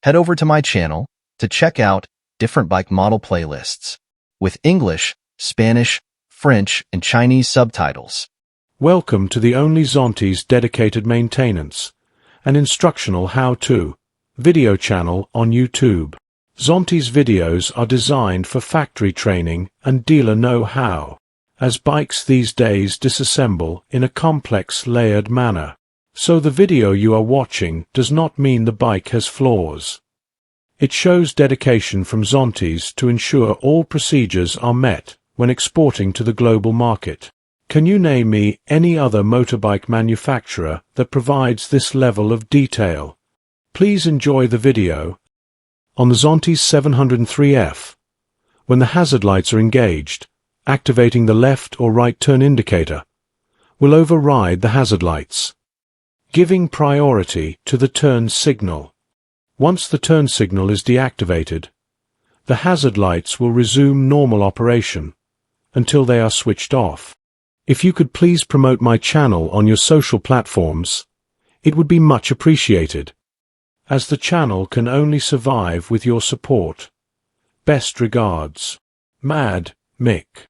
Head over to my channel to check out different bike model playlists with English, Spanish, French, and Chinese subtitles. Welcome to the only Zontes dedicated maintenance and instructional how-to video channel on YouTube. Zontes videos are designed for factory training and dealer know-how, as bikes these days disassemble in a complex layered manner. So the video you are watching does not mean the bike has flaws. It shows dedication from Zontes to ensure all procedures are met when exporting to the global market. Can you name me any other motorbike manufacturer that provides this level of detail? Please enjoy the video. On the Zontes 703F, when the hazard lights are engaged, activating the left or right turn indicator will override the hazard lights, giving priority to the turn signal. Once the turn signal is deactivated, the hazard lights will resume normal operation until they are switched off. If you could please promote my channel on your social platforms, it would be much appreciated, as the channel can only survive with your support. Best regards, Madmick.